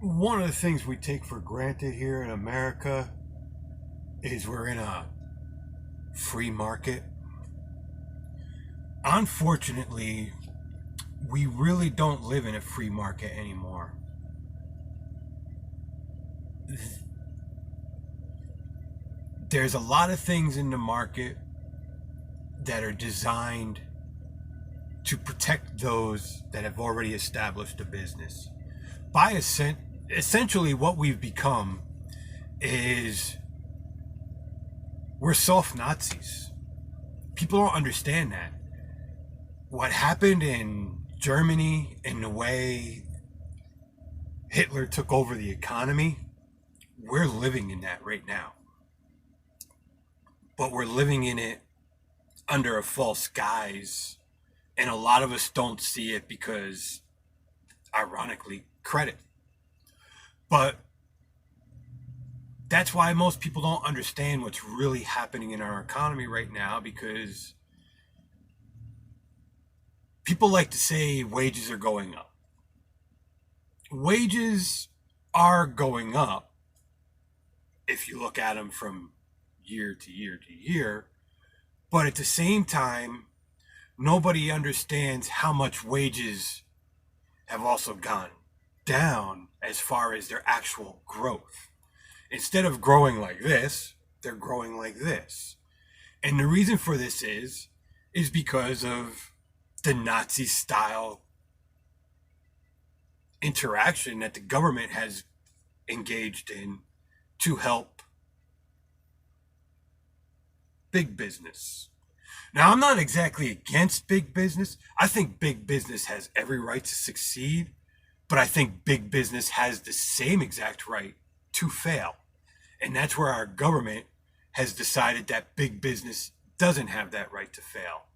One of the things we take for granted here in America is we're in a free market. Unfortunately, we really don't live in a free market anymore. There's a lot of things in the market that are designed to protect those that have already established a business. Essentially, what we've become is we're soft Nazis. People don't understand that. What happened in Germany and the way Hitler took over the economy, we're living in that right now. But we're living in it under a false guise. And a lot of us don't see it because, ironically, credit. But that's why most people don't understand what's really happening in our economy right now, because people like to say wages are going up. Wages are going up if you look at them from year to year to year, but at the same time, nobody understands how much wages have also gone down as far as their actual growth. Instead of growing like this, they're growing like this. And the reason for this is because of the Nazi style interaction that the government has engaged in to help big business. Now, I'm not exactly against big business. I think big business has every right to succeed, but I think big business has the same exact right to fail. And that's where our government has decided that big business doesn't have that right to fail.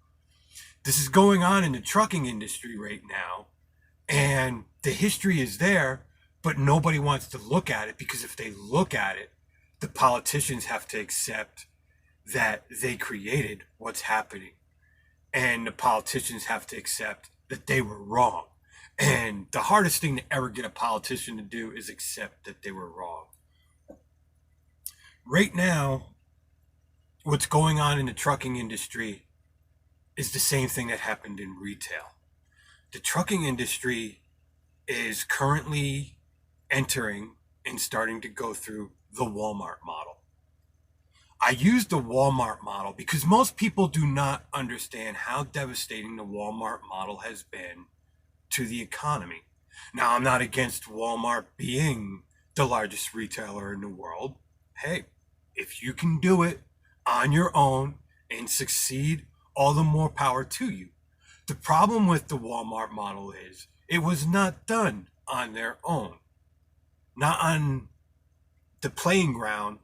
This is going on in the trucking industry right now, and the history is there, but nobody wants to look at it, because if they look at it, the politicians have to accept that they created what's happening, and the politicians have to accept that they were wrong. And the hardest thing to ever get a politician to do is accept that they were wrong. Right now, what's going on in the trucking industry is the same thing that happened in retail. The trucking industry is currently entering and starting to go through the Walmart model. I use the Walmart model because most people do not understand how devastating the Walmart model has been to the economy. Now, I'm not against Walmart being the largest retailer in the world. Hey, if you can do it on your own and succeed, all the more power to you. The problem with the Walmart model is it was not done on their own, not on the playing ground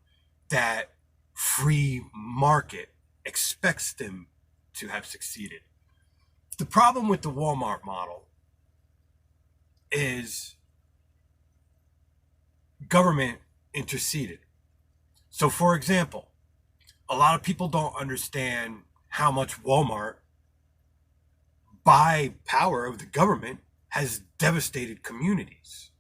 that free market expects them to have succeeded. The problem with the Walmart model is government interceded. So, for example, a lot of people don't understand how much Walmart, by power of the government, has devastated communities.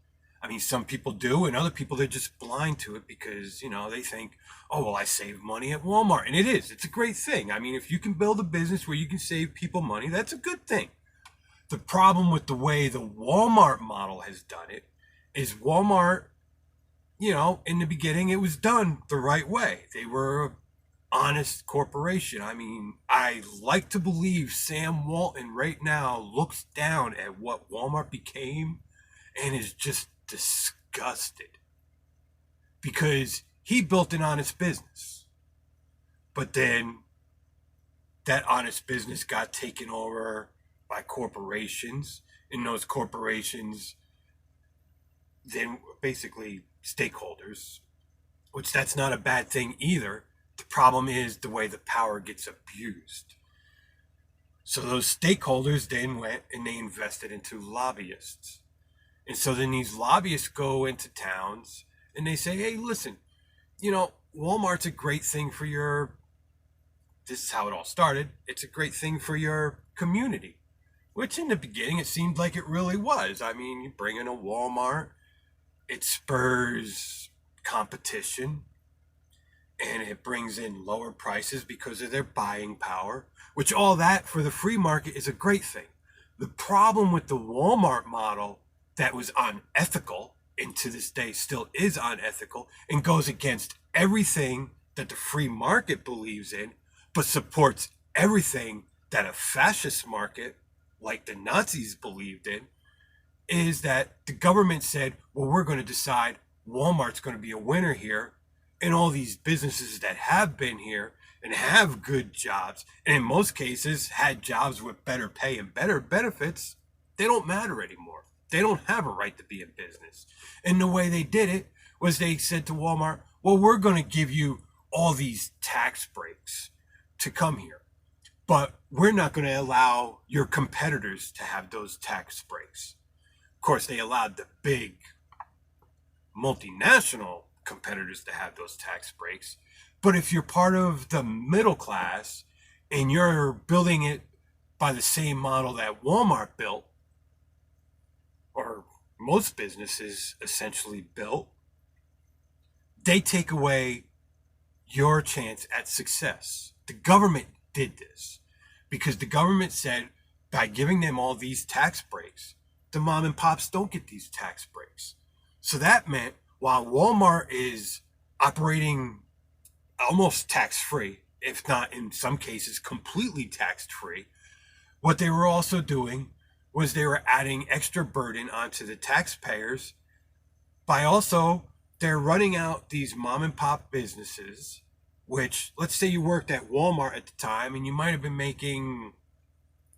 I mean, some people do, and other people, they're just blind to it because, they think, oh, well, I save money at Walmart. And it's a great thing. I mean, if you can build a business where you can save people money, that's a good thing. The problem with the way the Walmart model has done it is Walmart, in the beginning, it was done the right way. They were an honest corporation. I mean, I like to believe Sam Walton right now looks down at what Walmart became and is just disgusted, because he built an honest business, but then that honest business got taken over by corporations, and those corporations then basically stakeholders, which that's not a bad thing either. The problem is the way the power gets abused. So those stakeholders then went and they invested into lobbyists. And so then these lobbyists go into towns and they say, hey, listen, Walmart's a great thing for this is how it all started. It's a great thing for your community, which in the beginning, it seemed like it really was. I mean, you bring in a Walmart, it spurs competition, and it brings in lower prices because of their buying power, which all that for the free market is a great thing. The problem with the Walmart model that was unethical and to this day still is unethical and goes against everything that the free market believes in, but supports everything that a fascist market like the Nazis believed in, is that the government said, well, we're going to decide Walmart's going to be a winner here, and all these businesses that have been here and have good jobs, and in most cases had jobs with better pay and better benefits, they don't matter anymore. They don't have a right to be in business. And the way they did it was they said to Walmart, well, we're going to give you all these tax breaks to come here, but we're not going to allow your competitors to have those tax breaks. Of course, they allowed the big multinational competitors to have those tax breaks. But if you're part of the middle class and you're building it by the same model that Walmart built, or most businesses essentially built, they take away your chance at success. The government did this because the government said by giving them all these tax breaks, the mom and pops don't get these tax breaks. So that meant while Walmart is operating almost tax-free, if not in some cases completely tax-free, what they were also doing was they were adding extra burden onto the taxpayers by also they're running out these mom and pop businesses, which let's say you worked at Walmart at the time and you might have been making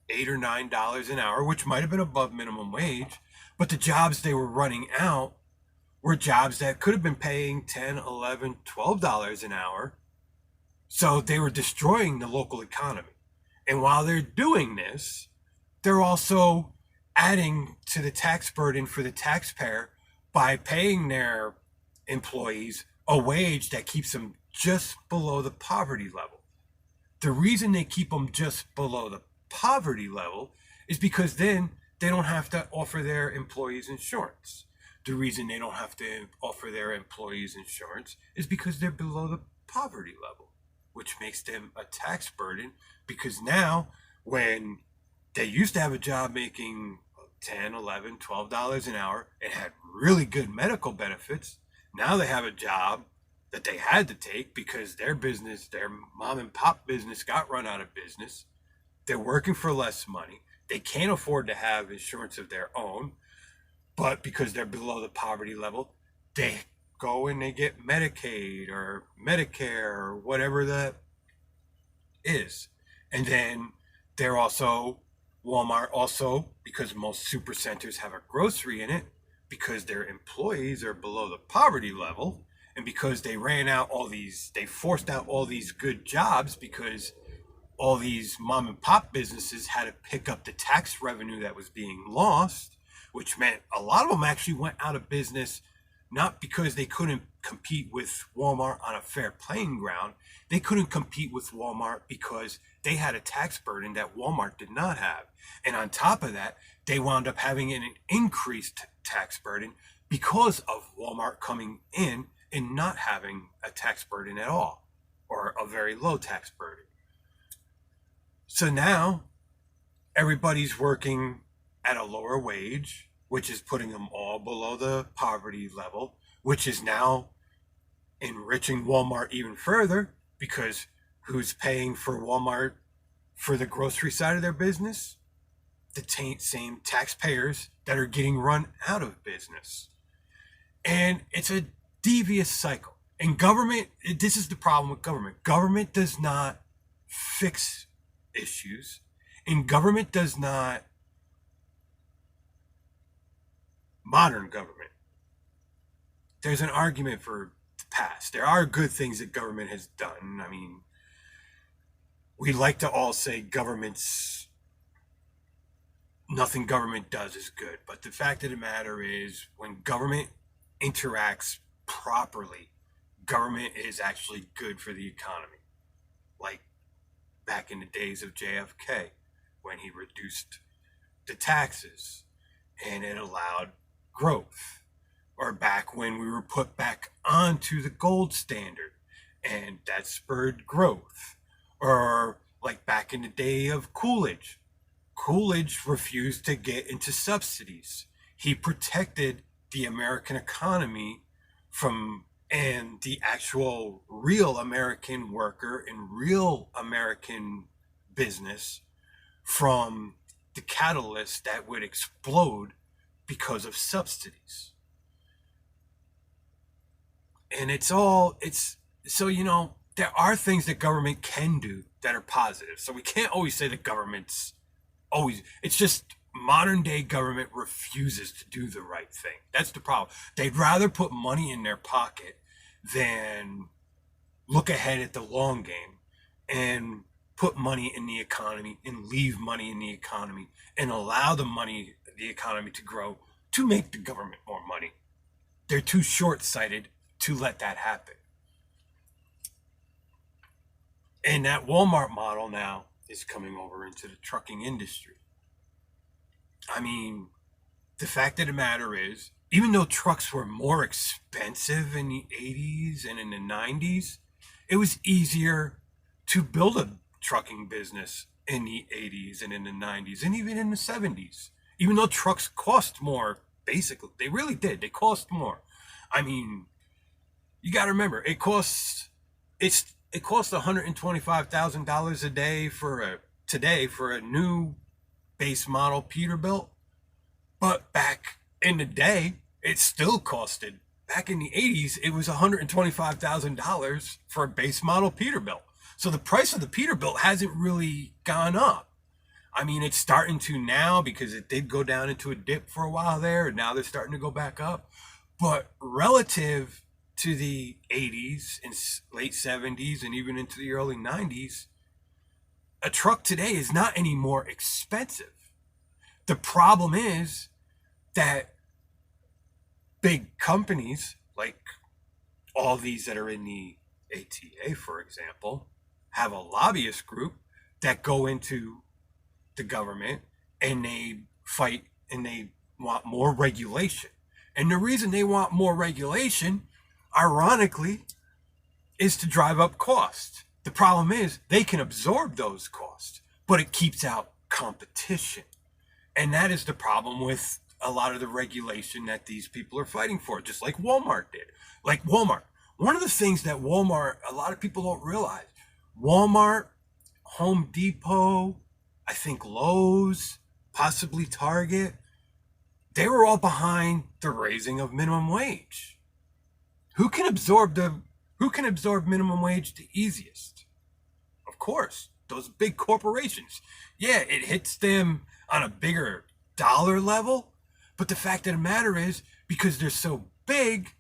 $8 or $9 an hour, which might have been above minimum wage, but the jobs they were running out were jobs that could have been paying $10, $11, $12 an hour. So they were destroying the local economy. And while they're doing this, they're also adding to the tax burden for the taxpayer by paying their employees a wage that keeps them just below the poverty level. The reason they keep them just below the poverty level is because then they don't have to offer their employees insurance. The reason they don't have to offer their employees insurance is because they're below the poverty level, which makes them a tax burden because now when they used to have a job making $10, $11, $12 an hour and had really good medical benefits, now they have a job that they had to take because their business, their mom and pop business got run out of business. They're working for less money. They can't afford to have insurance of their own, but because they're below the poverty level, they go and they get Medicaid or Medicare or whatever that is. And then they're also, Walmart also, because most super centers have a grocery in it, because their employees are below the poverty level, and because they forced out all these good jobs because all these mom and pop businesses had to pick up the tax revenue that was being lost, which meant a lot of them actually went out of business, not because they couldn't compete with Walmart on a fair playing ground. They couldn't compete with Walmart because they had a tax burden that Walmart did not have. And on top of that, they wound up having an increased tax burden because of Walmart coming in and not having a tax burden at all, or a very low tax burden. So now everybody's working at a lower wage, which is putting them all below the poverty level, which is now enriching Walmart even further because who's paying for Walmart for the grocery side of their business? The same taxpayers that are getting run out of business. And it's a devious cycle. And government, this is the problem with government. Government does not fix issues, and government does not, modern government, there's an argument for the past. There are good things that government has done. I mean, we like to all say nothing government does is good. But the fact of the matter is when government interacts properly, government is actually good for the economy. Like back in the days of JFK, when he reduced the taxes and it allowed growth. or back when we were put back onto the gold standard, and that spurred growth. Or like back in the day of Coolidge. Coolidge refused to get into subsidies. He protected the American economy from and the actual real American worker and real American business from the catalyst that would explode because of subsidies. And it's so, there are things that government can do that are positive. So we can't always say the government's always, it's just modern day government refuses to do the right thing. That's the problem. They'd rather put money in their pocket than look ahead at the long game and put money in the economy and leave money in the economy and allow the economy to grow to make the government more money. They're too short-sighted to let that happen. And that Walmart model now is coming over into the trucking industry. I mean, the fact of the matter is, even though trucks were more expensive in the 80s and in the 90s, it was easier to build a trucking business in the 80s and in the 90s and even in the 70s. Even though trucks cost more, basically, they really did. They cost more. I mean, you got to remember, it costs $125,000 a day for a new base model Peterbilt. But back in the day, it still costed. Back in the 80s, it was $125,000 for a base model Peterbilt. So the price of the Peterbilt hasn't really gone up. I mean, it's starting to now because it did go down into a dip for a while there, and now they're starting to go back up. But relative to the 80s and late 70s and even into the early 90s, a truck today is not any more expensive. The problem is that big companies, like all these that are in the ATA, for example, have a lobbyist group that go into the government and they fight and they want more regulation. And the reason they want more regulation, ironically, is to drive up costs. The problem is they can absorb those costs, but it keeps out competition. And that is the problem with a lot of the regulation that these people are fighting for, just like Walmart did. Like Walmart. One of the things that Walmart, a lot of people don't realize, Walmart, Home Depot, I think Lowe's, possibly Target, they were all behind the raising of minimum wage. Who can absorb minimum wage the easiest? Of course, those big corporations. Yeah, it hits them on a bigger dollar level, but the fact of the matter is, because they're so big,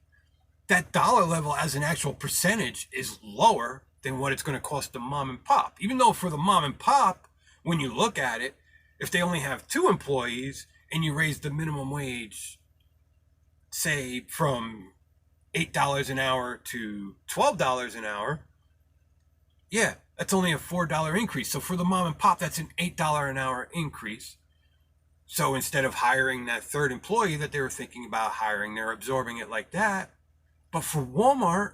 that dollar level as an actual percentage is lower than what it's going to cost the mom and pop. Even though for the mom and pop, when you look at it, if they only have 2 employees and you raise the minimum wage, say from $8 an hour to $12 an hour, yeah, that's only a $4 increase. So for the mom and pop, that's an $8 an hour increase. So instead of hiring that third employee that they were thinking about hiring, they're absorbing it like that. But for Walmart,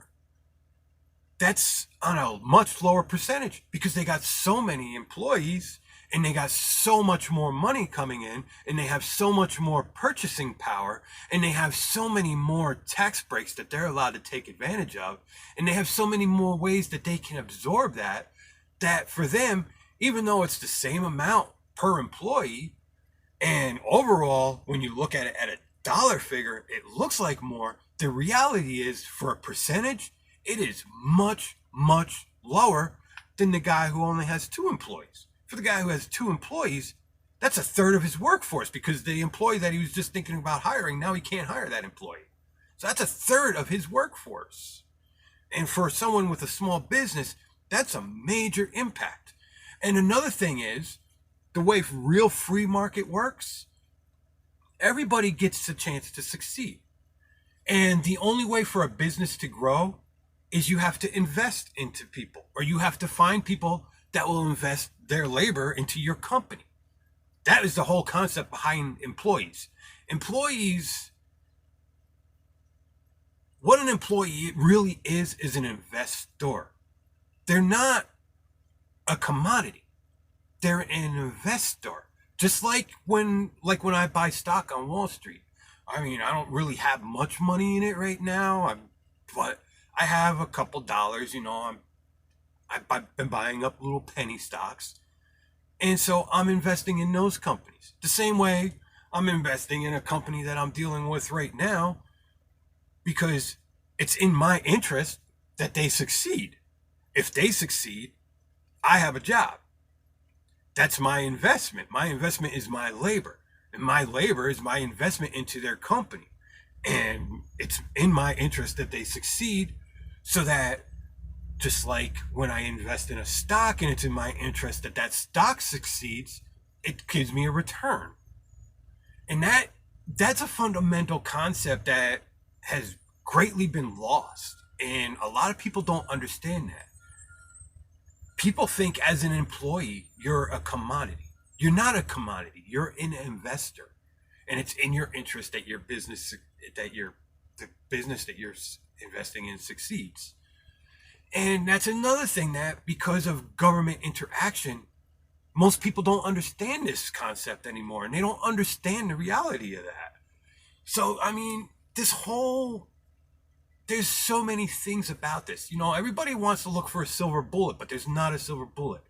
that's on a much lower percentage because they got so many employees and they got so much more money coming in and they have so much more purchasing power and they have so many more tax breaks that they're allowed to take advantage of. And they have so many more ways that they can absorb that for them, even though it's the same amount per employee, and overall, when you look at it at a dollar figure, it looks like more. The reality is, for a percentage, it is much, much lower than the guy who only has 2 employees. For the guy who has 2 employees, that's a third of his workforce because the employee that he was just thinking about hiring, now he can't hire that employee. So that's a third of his workforce. And for someone with a small business, that's a major impact. And another thing is, the way real free market works, everybody gets a chance to succeed. And the only way for a business to grow is you have to invest into people, or you have to find people that will invest their labor into your company. That is the whole concept behind employees. Employees What an employee really is an investor. They're not a commodity. They're an investor. Just like when I buy stock on Wall Street. I mean, I don't really have much money in it right now, but I have a couple dollars. I've been buying up little penny stocks, and so I'm investing in those companies. The same way I'm investing in a company that I'm dealing with right now because it's in my interest that they succeed. If they succeed, I have a job. That's my investment. My investment is my labor. And my labor is my investment into their company. And it's in my interest that they succeed so that just like when I invest in a stock and it's in my interest that that stock succeeds, it gives me a return. And that's a fundamental concept that has greatly been lost. And a lot of people don't understand that. People think as an employee, you're a commodity. You're not a commodity. You're an investor. And it's in your interest that the business that you're investing in succeeds. And that's another thing that because of government interaction, most people don't understand this concept anymore. And they don't understand the reality of that. So, I mean, there's so many things about this. Everybody wants to look for a silver bullet, but there's not a silver bullet.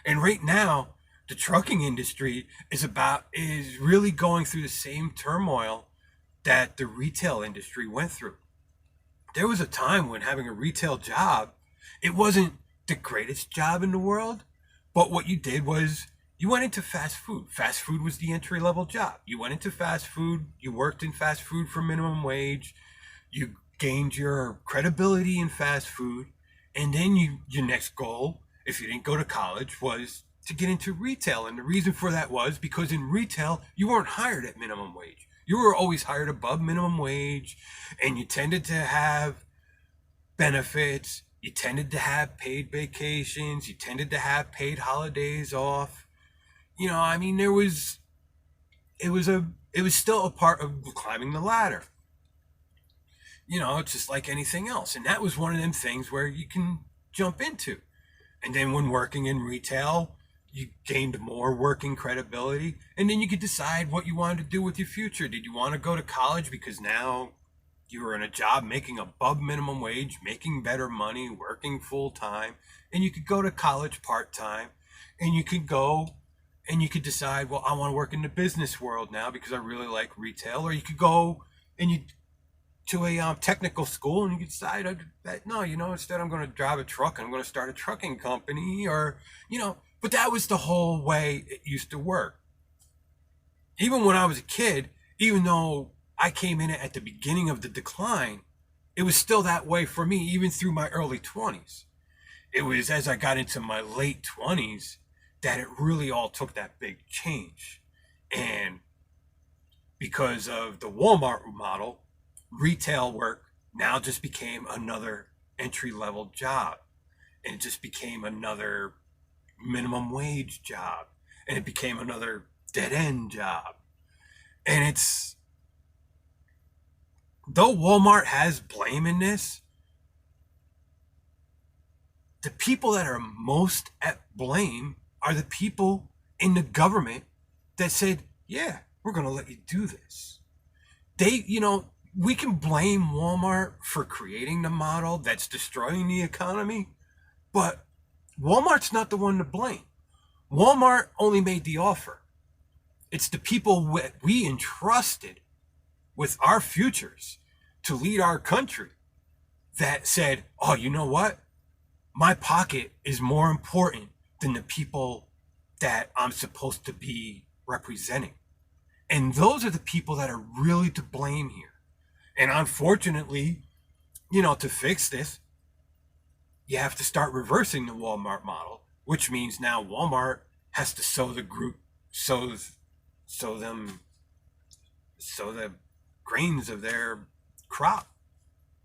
And right now, the trucking industry is really going through the same turmoil that the retail industry went through. There was a time when having a retail job, it wasn't the greatest job in the world, but what you did was you went into fast food. Fast food was the entry level job. You went into fast food, you worked in fast food for minimum wage, you gained your credibility in fast food, and then your next goal, if you didn't go to college, was to get into retail. And the reason for that was because in retail, you weren't hired at minimum wage. You were always hired above minimum wage, and you tended to have benefits. You tended to have paid vacations. You tended to have paid holidays off. It was still a part of climbing the ladder. It's just like anything else. And that was one of them things where you can jump into. And then when working in retail, you gained more working credibility. And then you could decide what you wanted to do with your future. Did you want to go to college because now you were in a job making above minimum wage, making better money, working full time, and you could go to college part time, and you could go and you could decide, well, I want to work in the business world now because I really like retail. Or you could go to a technical school and you could decide that no, instead I'm going to drive a truck and I'm going to start a trucking company, but that was the whole way it used to work. Even when I was a kid, even though I came in at the beginning of the decline, it was still that way for me, even through my early 20s. It was as I got into my late 20s that it really all took that big change. And because of the Walmart model, retail work now just became another entry-level job. And it just became another minimum wage job. And it became another dead-end job. And though Walmart has blame in this, the people that are most at blame are the people in the government that said, yeah, we're going to let you do this. We can blame Walmart for creating the model that's destroying the economy, but Walmart's not the one to blame. Walmart only made the offer. It's the people we entrusted with our futures to lead our country that said, oh, you know what? My pocket is more important than the people that I'm supposed to be representing. And those are the people that are really to blame here. And unfortunately, to fix this, you have to start reversing the Walmart model, which means now Walmart has to sow the grains of their crop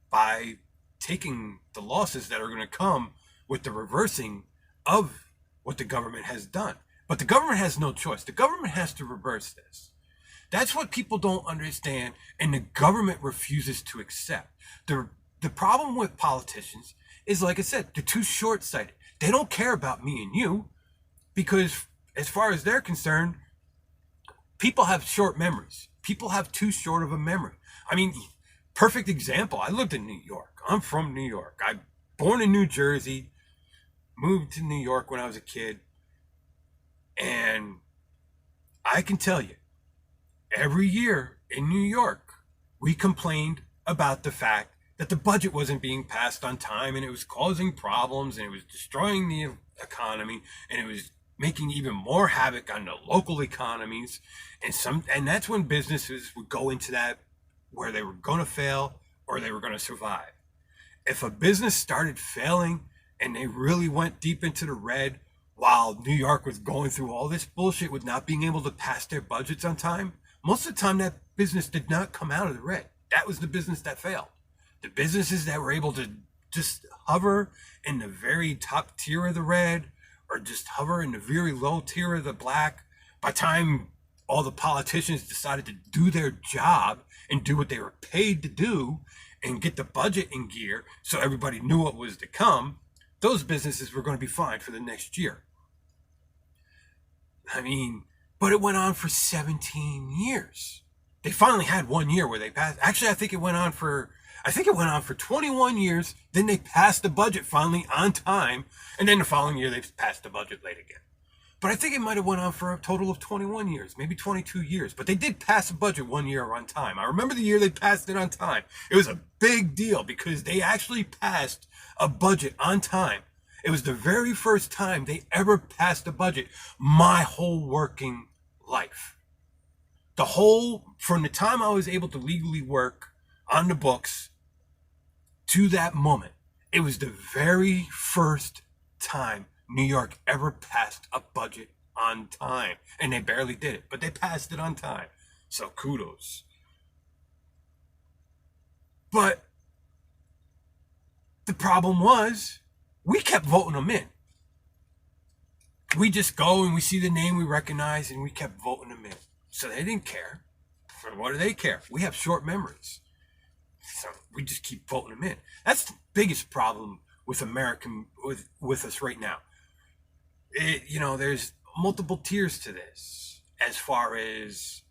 by taking the losses that are going to come with the reversing of what the government has done. But the government has no choice. The government has to reverse this. That's what people don't understand, and the government refuses to accept. The the problem with politicians is, like I said, they're too short-sighted. They don't care about me and you because, as far as they're concerned, people have short memories. People have too short of a memory. I mean, perfect example. I lived in New York. I'm from New York. I born in New Jersey, moved to New York when I was a kid, and I can tell you, every year in New York, we complained about the fact that the budget wasn't being passed on time and it was causing problems and it was destroying the economy and it was making even more havoc on the local economies. And that's when businesses would go into that where they were going to fail or they were going to survive. If a business started failing and they really went deep into the red while New York was going through all this bullshit with not being able to pass their budgets on time, most of the time that business did not come out of the red. That was the business that failed. The businesses that were able to just hover in the very top tier of the red or just hover in the very low tier of the black, by the time all the politicians decided to do their job and do what they were paid to do and get the budget in gear so everybody knew what was to come, those businesses were going to be fine for the next year. I mean, but it went on for 17 years. They finally had 1 year where they passed. Actually, I think it went on for 21 years. Then they passed the budget finally on time. And then the following year, they passed the budget late again. But I think it might have went on for a total of 21 years, maybe 22 years. But they did pass the budget 1 year on time. I remember the year they passed it on time. It was a big deal because they actually passed a budget on time. It was the very first time they ever passed a budget my whole working life. From the time I was able to legally work on the books to that moment, it was the very first time New York ever passed a budget on time. And they barely did it, but they passed it on time. So kudos. But the problem was, we kept voting them in. We just go and we see the name we recognize and we kept voting them in. So they didn't care. What do they care? We have short memories. So we just keep voting them in. That's the biggest problem with with us right now. There's multiple tiers to this as far as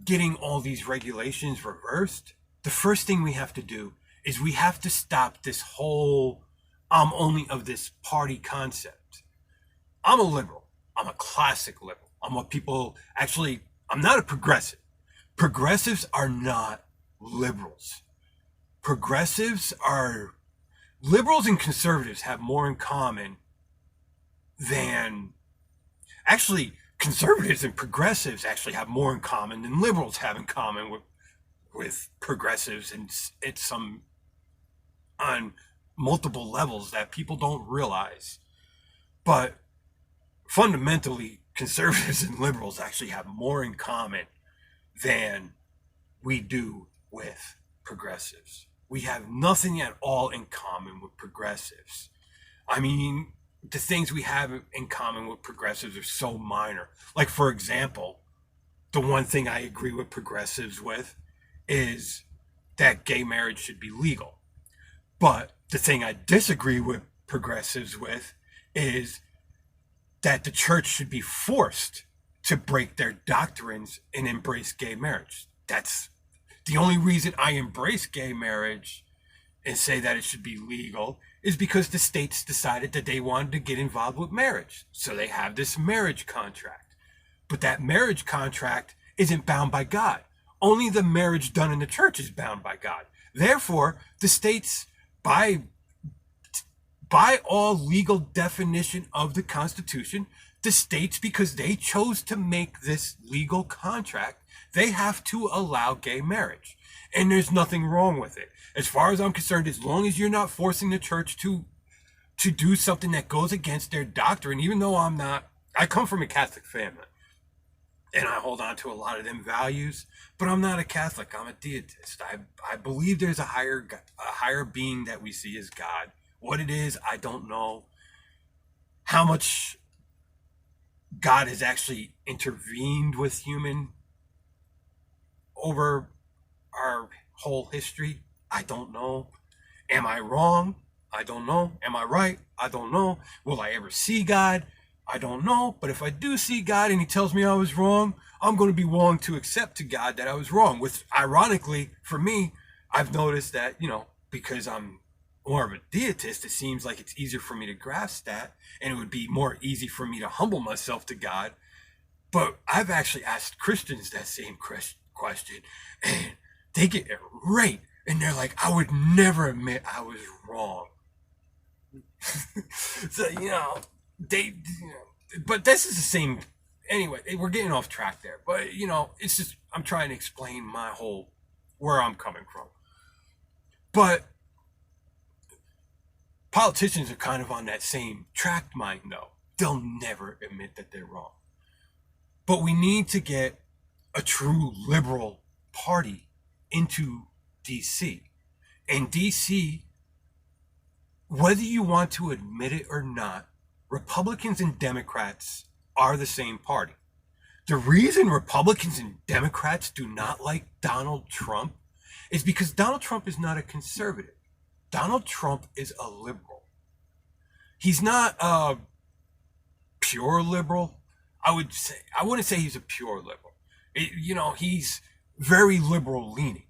getting all these regulations reversed. The first thing we have to do is we have to stop this whole I'm only of this party concept. I'm a liberal. I'm a classic liberal. I'm not a progressive. Progressives are not liberals. Liberals and conservatives have more in common than, actually, conservatives and progressives actually have more in common than liberals have in common with progressives, and it's some on multiple levels that people don't realize. But fundamentally, conservatives and liberals actually have more in common than we do with progressives. We have nothing at all in common with progressives. I mean, the things we have in common with progressives are so minor. Like, for example, the one thing I agree with progressives with is that gay marriage should be legal. But the thing I disagree with progressives with is that the church should be forced to break their doctrines and embrace gay marriage. That's the only reason I embrace gay marriage and say that it should be legal is because the states decided that they wanted to get involved with marriage. So they have this marriage contract. But that marriage contract isn't bound by God. Only the marriage done in the church is bound by God. Therefore, the states, by all legal definition of the Constitution, the states, because they chose to make this legal contract, they have to allow gay marriage. And there's nothing wrong with it. As far as I'm concerned, as long as you're not forcing the church to do something that goes against their doctrine, even though I come from a Catholic family. And I hold on to a lot of them values, but I'm not a Catholic. I'm a deist. I believe there's a higher being that we see as God. What it is, I don't know. How much God has actually intervened with human over our whole history? I don't know. Am I wrong? I don't know. Am I right? I don't know. Will I ever see God? I don't know. But if I do see God and he tells me I was wrong, I'm going to be willing to accept to God that I was wrong. Which, ironically, for me, I've noticed that, because I'm more of a deitist, it seems like it's easier for me to grasp that, and it would be more easy for me to humble myself to God. But I've actually asked Christians that same question, and they get it right. And they're like, I would never admit I was wrong. So, but this is the same. Anyway, we're getting off track there. But, it's just, I'm trying to explain where I'm coming from. But politicians are kind of on that same track, mind, though. They'll never admit that they're wrong. But we need to get a true liberal party into DC. And DC, whether you want to admit it or not, Republicans and Democrats are the same party. The reason Republicans and Democrats do not like Donald Trump is because Donald Trump is not a conservative. Donald Trump is a liberal. He's not a pure liberal. I wouldn't say he's a pure liberal. He's very liberal leaning.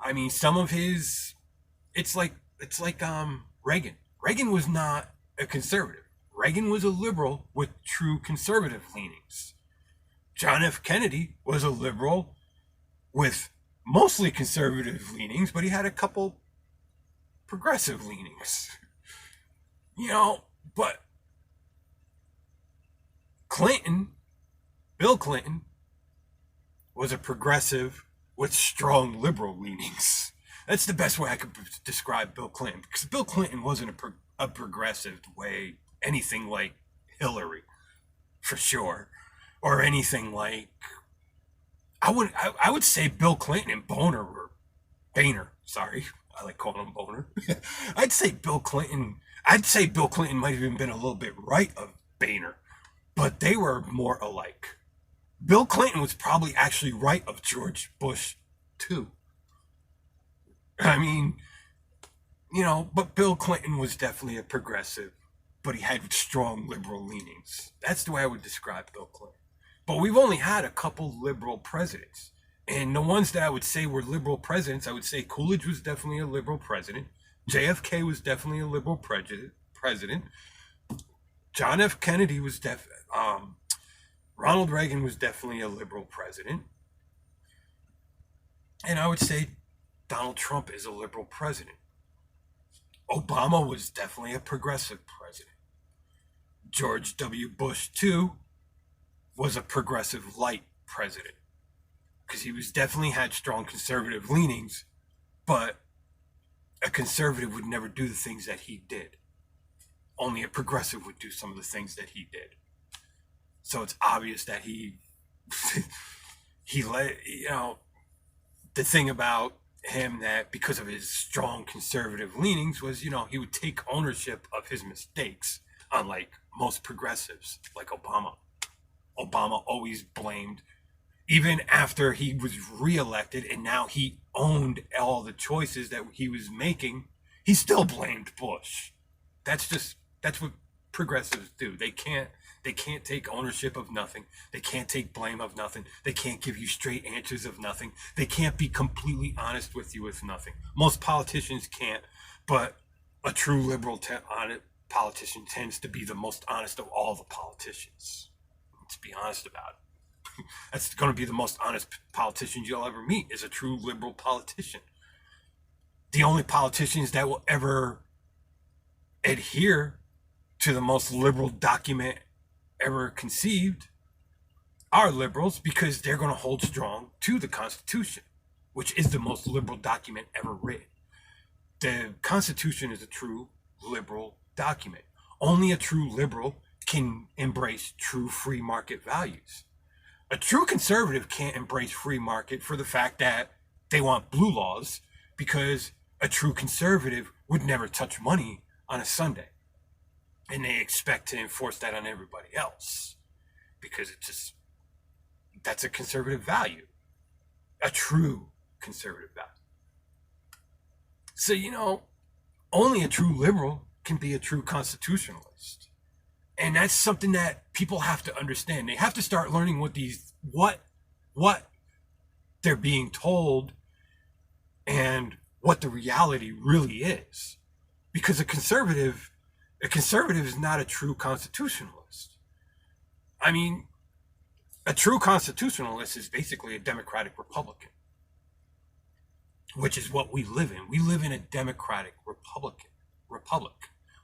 I mean, some of his, it's like Reagan. Reagan was not a conservative. Reagan was a liberal with true conservative leanings. John F. Kennedy was a liberal with mostly conservative leanings, but he had a couple progressive leanings. But Bill Clinton, was a progressive with strong liberal leanings. That's the best way I could describe Bill Clinton, because Bill Clinton wasn't a progressive way, anything like Hillary, for sure, or anything like, I would say Bill Clinton and Boehner, sorry, I like calling him Boehner. I'd say Bill Clinton might have even been a little bit right of Boehner, but they were more alike. Bill Clinton was probably actually right of George Bush, too. I mean, but Bill Clinton was definitely a progressive, but he had strong liberal leanings. That's the way I would describe Bill Clinton. But we've only had a couple liberal presidents. And the ones that I would say were liberal presidents, I would say Coolidge was definitely a liberal president. JFK was definitely a liberal president. John F. Kennedy was Ronald Reagan was definitely a liberal president. And I would say Donald Trump is a liberal president. Obama was definitely a progressive president. George W. Bush, too, was a progressive light president, because he was definitely had strong conservative leanings, but a conservative would never do the things that he did. Only a progressive would do some of the things that he did. So it's obvious that he let, the thing about him, that because of his strong conservative leanings, was, he would take ownership of his mistakes, unlike most progressives like Obama. Obama always blamed, even after he was reelected and now he owned all the choices that he was making, he still blamed Bush. That's what progressives do. They can't take ownership of nothing. They can't take blame of nothing. They can't give you straight answers of nothing. They can't be completely honest with you with nothing. Most politicians can't, but a true liberal politician tends to be the most honest of all the politicians. Let's be honest about it. That's going to be the most honest politician you'll ever meet, is a true liberal politician. The only politicians that will ever adhere to the most liberal document ever conceived are liberals, because they're going to hold strong to the Constitution, which is the most liberal document ever written. The Constitution is a true liberal document. Only a true liberal can embrace true free market values. A true conservative can't embrace free market for the fact that they want blue laws, because a true conservative would never touch money on a Sunday. And they expect to enforce that on everybody else, because that's a conservative value, a true conservative value. So, only a true liberal can be a true constitutionalist. And that's something that people have to understand. They have to start learning what they're being told and what the reality really is. Because a conservative is not a true constitutionalist. I mean, a true constitutionalist is basically a democratic republican, which is what we live in. We live in a democratic republic.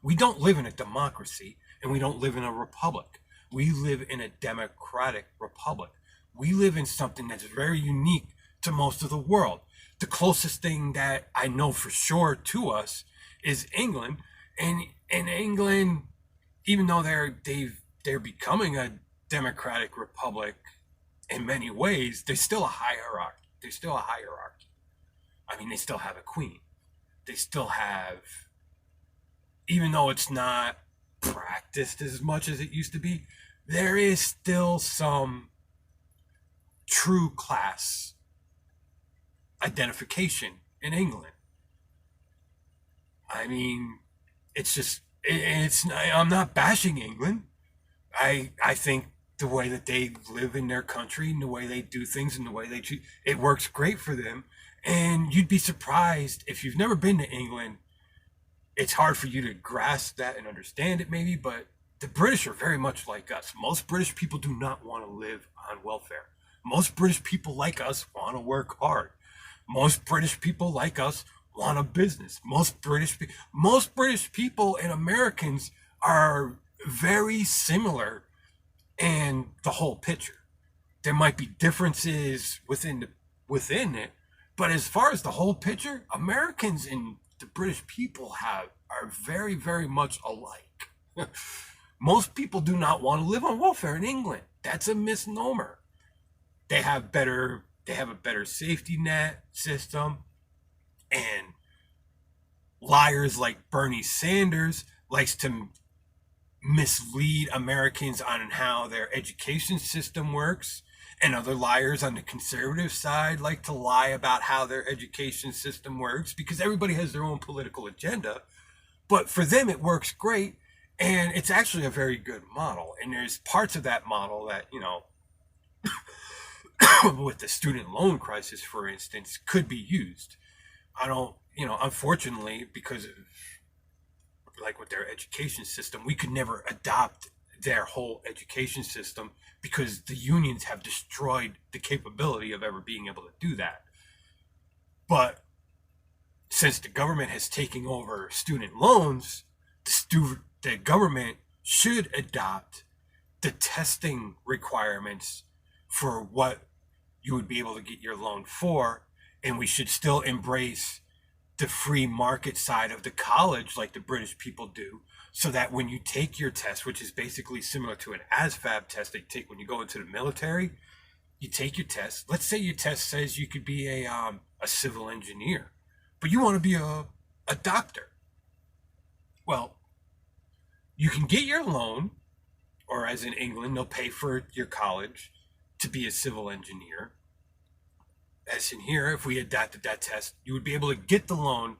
We don't live in a democracy, and we don't live in a republic. We live in a democratic republic. We live in something that's very unique to most of the world. The closest thing that I know for sure to us is England, and in England, even though they're becoming a democratic republic in many ways, there's still a hierarchy. There's still a hierarchy. I mean, they still have a queen. They still have, even though it's not practiced as much as it used to be, there is still some true class identification in England. I mean, I'm not bashing England. I think the way that they live in their country and the way they do things and the way they treat it works great for them. And you'd be surprised if you've never been to England. It's hard for you to grasp that and understand it, maybe, but the British are very much like us. Most British people do not want to live on welfare. Most British people like us want to work hard. Most British people like us want a business. Most British people and Americans are very similar in the whole picture. There might be differences within it, but as far as the whole picture, Americans and the British people are very, very much alike. Most people do not want to live on welfare in England. That's a misnomer. They have a better safety net system, and liars like Bernie Sanders likes to mislead Americans on how their education system works, and other liars on the conservative side like to lie about how their education system works, because everybody has their own political agenda. But for them, it works great, and it's actually a very good model. And there's parts of that model that, with the student loan crisis, for instance, could be used. I don't, unfortunately, because of, like, with their education system, we could never adopt their whole education system because the unions have destroyed the capability of ever being able to do that. But since the government has taken over student loans, the government should adopt the testing requirements for what you would be able to get your loan for, and we should still embrace the free market side of the college like the British people do, so that when you take your test, which is basically similar to an ASVAB test they take when you go into the military, you take your test. Let's say your test says you could be a civil engineer, but you want to be a doctor. Well, you can get your loan, or as in England, they'll pay for your college to be a civil engineer. As in here, if we adapted that test, you would be able to get the loan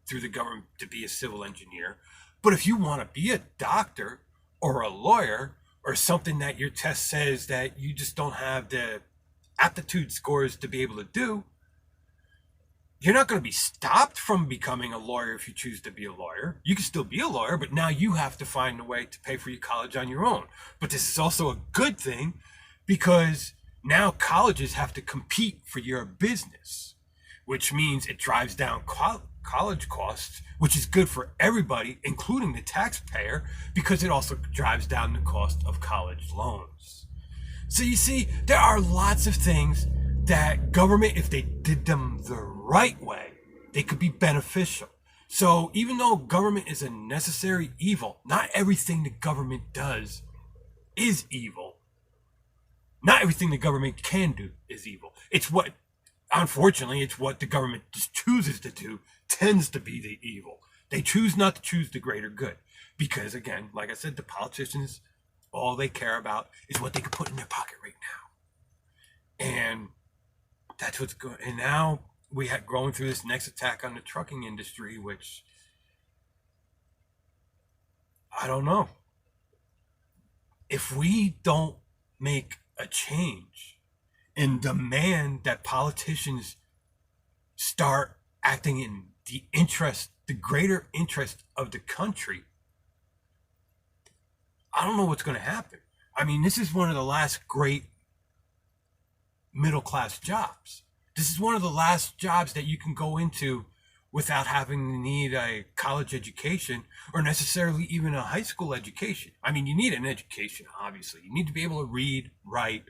through the government to be a civil engineer. But if you want to be a doctor or a lawyer or something that your test says that you just don't have the aptitude scores to be able to do, you're not going to be stopped from becoming a lawyer if you choose to be a lawyer. You can still be a lawyer, but now you have to find a way to pay for your college on your own. But this is also a good thing, because now colleges have to compete for your business, which means it drives down college costs, which is good for everybody, including the taxpayer, because it also drives down the cost of college loans. So you see, there are lots of things that government, if they did them the right way, they could be beneficial. So even though government is a necessary evil, not everything the government does is evil. Not everything the government can do is evil. Unfortunately, it's what the government just chooses to do tends to be the evil. They choose not to choose the greater good. Because again, like I said, the politicians, all they care about is what they can put in their pocket right now. And that's what's good. And now we had going through this next attack on the trucking industry, which I don't know. If we don't make a change and demand that politicians start acting in the greater interest of the country, I don't know what's going to happen. I mean, this is one of the last great middle class jobs. This is one of the last jobs that you can go into without having to need a college education or necessarily even a high school education. I mean, you need an education, obviously. You need to be able to read, write,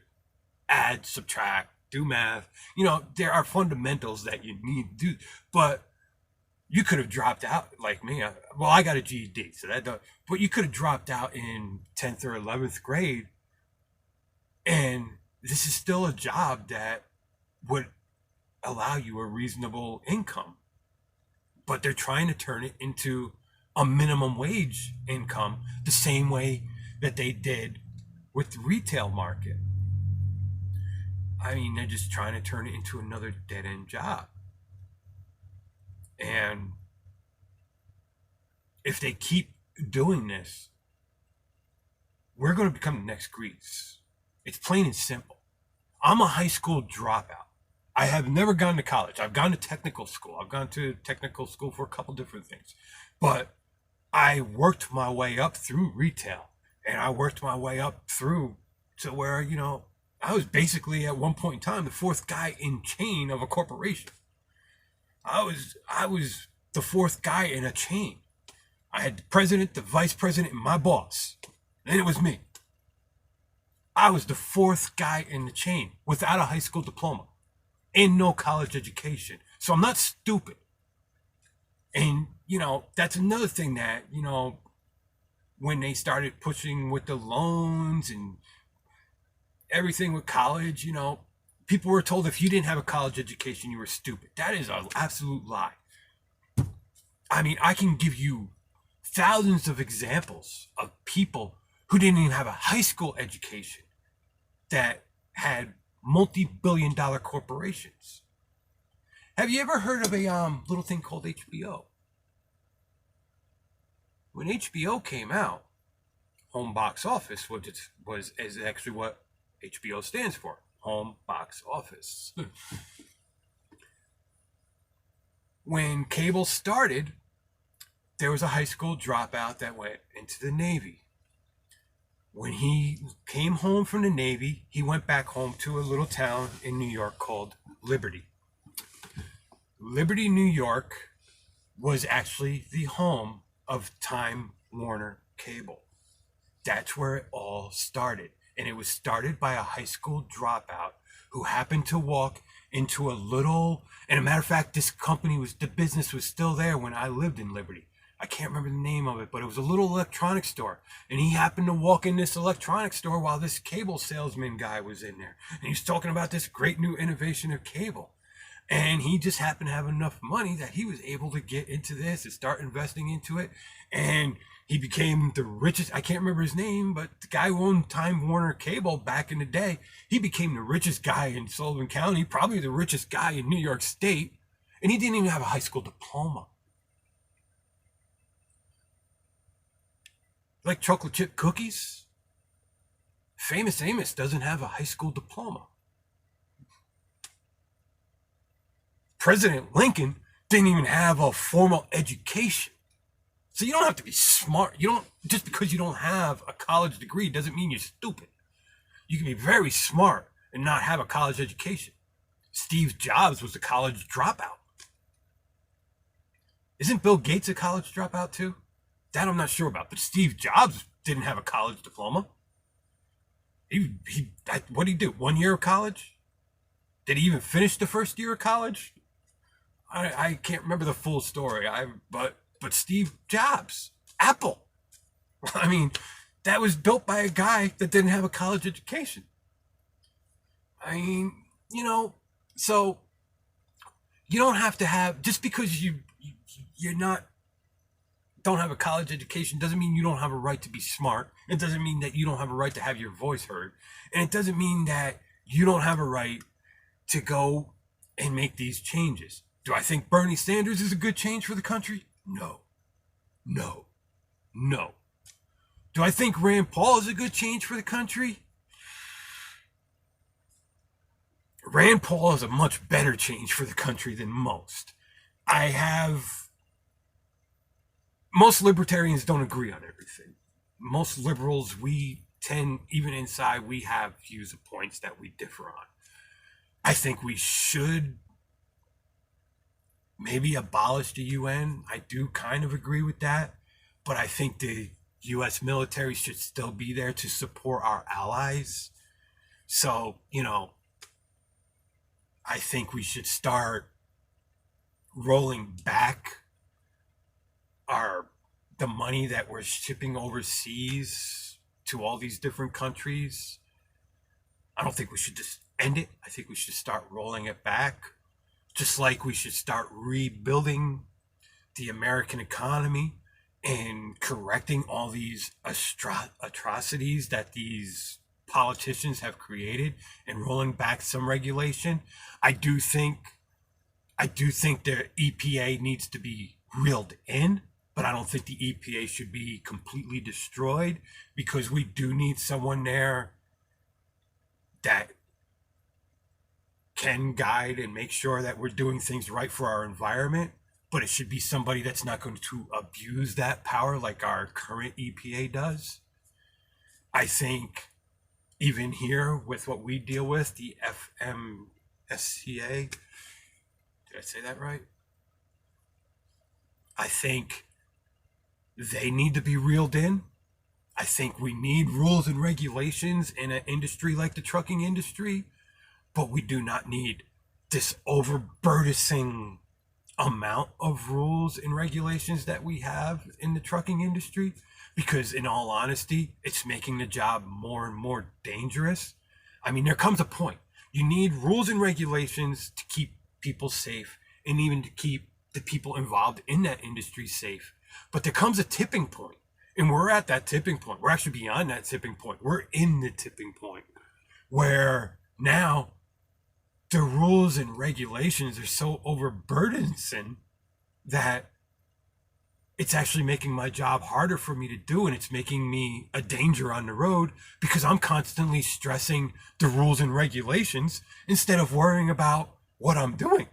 add, subtract, do math. You know, there are fundamentals that you need to do, but you could have dropped out like me. Well, I got a GED, so but you could have dropped out in 10th or 11th grade, and this is still a job that would allow you a reasonable income. But they're trying to turn it into a minimum wage income the same way that they did with the retail market. I mean, they're just trying to turn it into another dead-end job. And if they keep doing this, we're going to become the next Greece. It's plain and simple. I'm a high school dropout. I have never gone to college. I've gone to technical school. I've gone to technical school for a couple different things. But I worked my way up through retail. And I worked my way up through to where, you know, I was basically at one point in time the fourth guy in chain of a corporation. I was the fourth guy in a chain. I had the president, the vice president, and my boss. Then it was me. I was the fourth guy in the chain without a high school diploma and no college education. So I'm not stupid. And, you know, that's another thing that, you know, when they started pushing with the loans and everything with college, you know, people were told if you didn't have a college education, you were stupid. That is an absolute lie. I mean, I can give you thousands of examples of people who didn't even have a high school education that had multi-billion-dollar corporations. Have you ever heard of a little thing called HBO? When HBO came out, home box office is actually what HBO stands for. Home box office. When cable started, there was a high school dropout that went into the Navy. When he came home from the Navy, he went back home to a little town in New York called Liberty. Liberty, New York was actually the home of Time Warner Cable. That's where it all started. And it was started by a high school dropout who happened to walk into a little, and a matter of fact, the business was still there when I lived in Liberty. I can't remember the name of it, but it was a little electronics store. And he happened to walk in this electronics store while this cable salesman guy was in there. And he was talking about this great new innovation of cable. And he just happened to have enough money that he was able to get into this and start investing into it. And he became the richest, I can't remember his name, but the guy who owned Time Warner Cable back in the day, he became the richest guy in Sullivan County, probably the richest guy in New York State. And he didn't even have a high school diploma. Like chocolate chip cookies? Famous Amos doesn't have a high school diploma. President Lincoln didn't even have a formal education. So you don't have to be smart. Just because you don't have a college degree doesn't mean you're stupid. You can be very smart and not have a college education. Steve Jobs was a college dropout. Isn't Bill Gates a college dropout too? That I'm not sure about, but Steve Jobs didn't have a college diploma. What did he do? 1 year of college? Did he even finish the first year of college? I can't remember the full story. But Steve Jobs, Apple. I mean, that was built by a guy that didn't have a college education. I mean, you know, so you don't have to have, just because you're not, don't have a college education doesn't mean you don't have a right to be smart. It doesn't mean that you don't have a right to have your voice heard. And it doesn't mean that you don't have a right to go and make these changes. Do I think Bernie Sanders is a good change for the country? No. No. No. Do I think Rand Paul is a good change for the country? Rand Paul is a much better change for the country than most. Most libertarians don't agree on everything. Most liberals, we tend, even inside, we have views of points that we differ on. I think we should maybe abolish the UN. I do kind of agree with that, but I think the US military should still be there to support our allies. So, I think we should start rolling back the money that we're shipping overseas to all these different countries. I don't think we should just end it. I think we should start rolling it back, just like we should start rebuilding the American economy and correcting all these atrocities that these politicians have created and rolling back some regulation. I do think the EPA needs to be reeled in, but I don't think the EPA should be completely destroyed, because we do need someone there that can guide and make sure that we're doing things right for our environment. But it should be somebody that's not going to abuse that power like our current EPA does. I think even here with what we deal with, the FMSCA, did I say that right? I think they need to be reeled in. I think we need rules and regulations in an industry like the trucking industry, but we do not need this overburdensome amount of rules and regulations that we have in the trucking industry, because in all honesty, it's making the job more and more dangerous. I mean, there comes a point. You need rules and regulations to keep people safe and even to keep the people involved in that industry safe. But there comes a tipping point, and we're at that tipping point. We're actually beyond that tipping point. We're in the tipping point where now the rules and regulations are so overburdensome that it's actually making my job harder for me to do, and it's making me a danger on the road because I'm constantly stressing the rules and regulations instead of worrying about what I'm doing.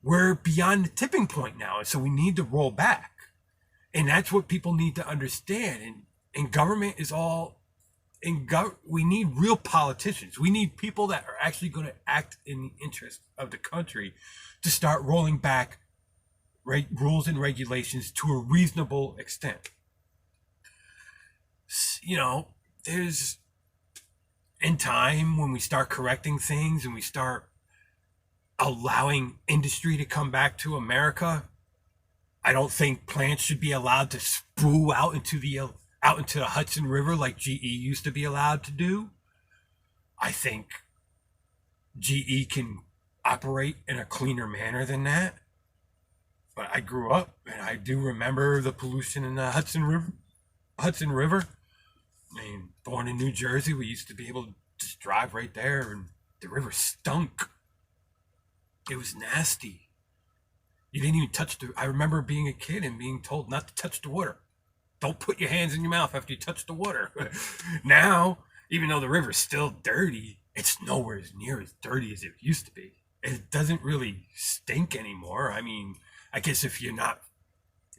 We're beyond the tipping point now, so we need to roll back. And that's what people need to understand. And government is all... we need real politicians. We need people that are actually going to act in the interest of the country to start rolling back rules and regulations to a reasonable extent. There's in time when we start correcting things and we start allowing industry to come back to America, I don't think plants should be allowed to spew out into the Hudson River like GE used to be allowed to do. I think GE can operate in a cleaner manner than that. But I grew up and I do remember the pollution in the Hudson River. I mean, born in New Jersey, we used to be able to just drive right there and the river stunk. It was nasty. You didn't even touch I remember being a kid and being told not to touch the water. Don't put your hands in your mouth after you touch the water. Now, even though the river's still dirty, it's nowhere near as dirty as it used to be. It doesn't really stink anymore. I mean, I guess if you're not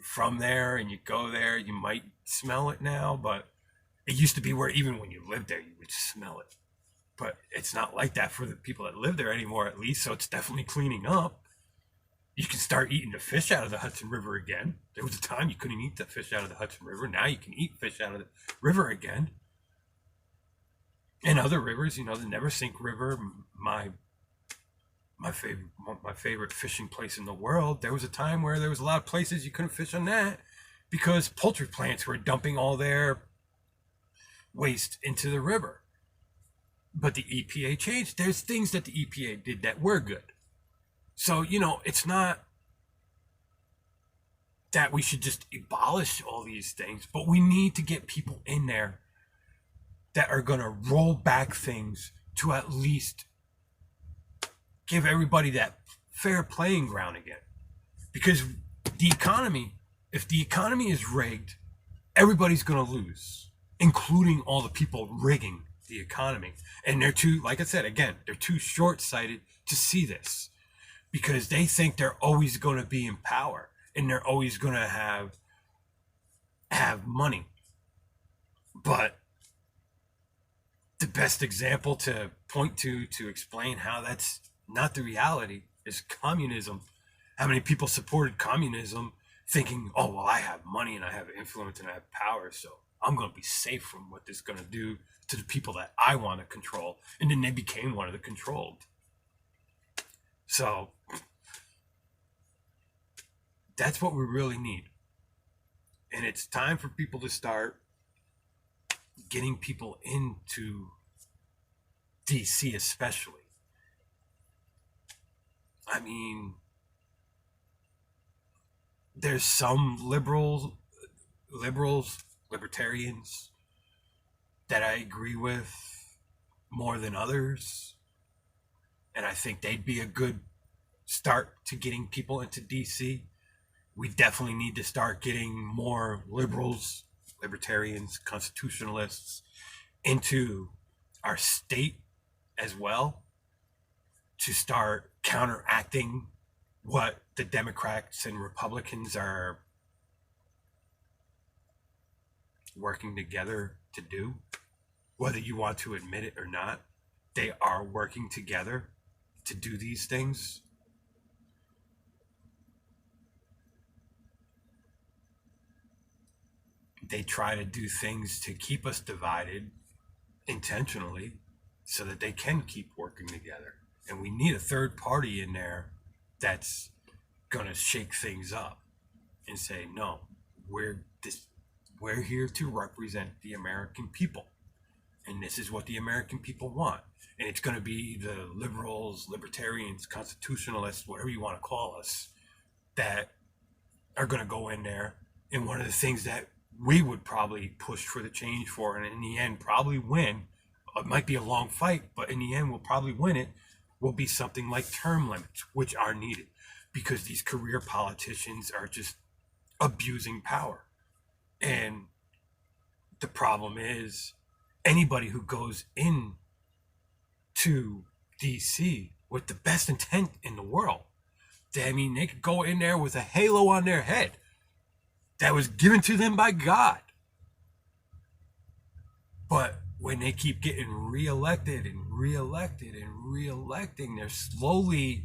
from there and you go there, you might smell it now, but it used to be where even when you lived there, you would smell it. But it's not like that for the people that live there anymore, at least, so it's definitely cleaning up. You can start eating the fish out of the Hudson River again. There was a time you couldn't eat the fish out of the Hudson River. Now you can eat fish out of the river again. And other rivers, the Neversink River, my favorite fishing place in the world. There was a time where there was a lot of places you couldn't fish on that because poultry plants were dumping all their waste into the river. But the EPA changed. There's things that the EPA did that were good. So, it's not that we should just abolish all these things, but we need to get people in there that are going to roll back things to at least give everybody that fair playing ground again. Because the economy, if the economy is rigged, everybody's going to lose, including all the people rigging the economy. And they're too, like I said, again, they're too short-sighted to see this, because they think they're always going to be in power and they're always going to have money. But the best example to point to explain how that's not the reality is communism. How many people supported communism thinking, oh, well, I have money and I have influence and I have power, so I'm going to be safe from what this is going to do to the people that I want to control. And then they became one of the controlled. So that's what we really need. And it's time for people to start getting people into DC especially. I mean, there's some libertarians that I agree with more than others. And I think they'd be a good start to getting people into DC. We definitely need to start getting more liberals, libertarians, constitutionalists into our state as well, to start counteracting what the Democrats and Republicans are working together to do. Whether you want to admit it or not, they are working together to do these things. They try to do things to keep us divided intentionally so that they can keep working together. And we need a third party in there that's going to shake things up and say, no, we're here to represent the American people. And this is what the American people want. And it's going to be the liberals, libertarians, constitutionalists, whatever you want to call us, that are going to go in there. And one of the things that we would probably push for the change for, and in the end probably win, it might be a long fight, but in the end we'll probably win it, will be something like term limits, which are needed because these career politicians are just abusing power. And the problem is, anybody who goes in to DC with the best intent in the world, they could go in there with a halo on their head that was given to them by God. But when they keep getting reelected and reelected and reelecting, they're slowly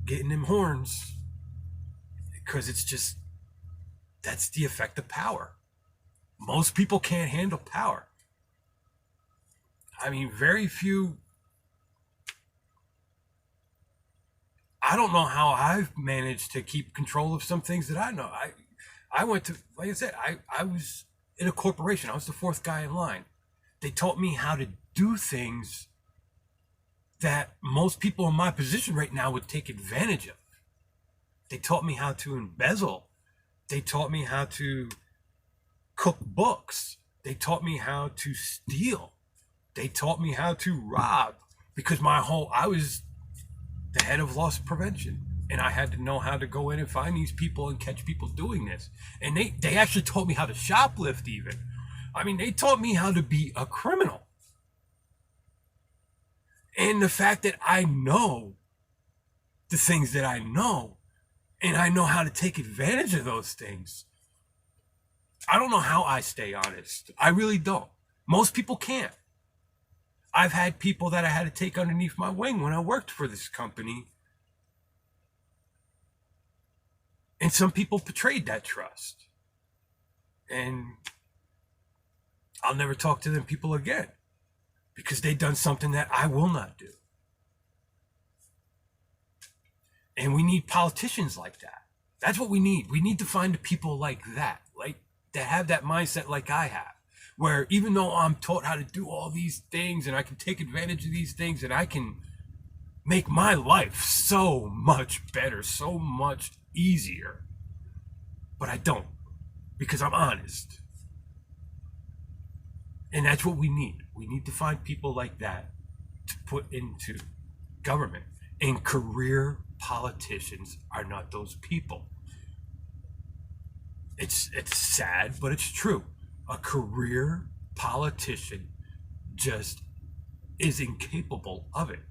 getting them horns, because it's just, that's the effect of power. Most people can't handle power. Very few. I don't know how I've managed to keep control of some things that I know. I went to, like I said, I was in a corporation. I was the fourth guy in line. They taught me how to do things that most people in my position right now would take advantage of. They taught me how to embezzle. They taught me how to cook books. They taught me how to steal. They taught me how to rob, because I was the head of loss prevention, and I had to know how to go in and find these people and catch people doing this. And they actually taught me how to shoplift even. They taught me how to be a criminal. And the fact that I know the things that I know, and I know how to take advantage of those things, I don't know how I stay honest. I really don't. Most people can't. I've had people that I had to take underneath my wing when I worked for this company. And some people betrayed that trust. And I'll never talk to them people again, because they've done something that I will not do. And we need politicians like that. That's what we need. We need to find people like that have that mindset like I have, where even though I'm taught how to do all these things and I can take advantage of these things and I can make my life so much better, so much easier, but I don't, because I'm honest. And that's what we need. We need to find people like that to put into government. And career politicians are not those people. It's sad, but it's true. A career politician just is incapable of it.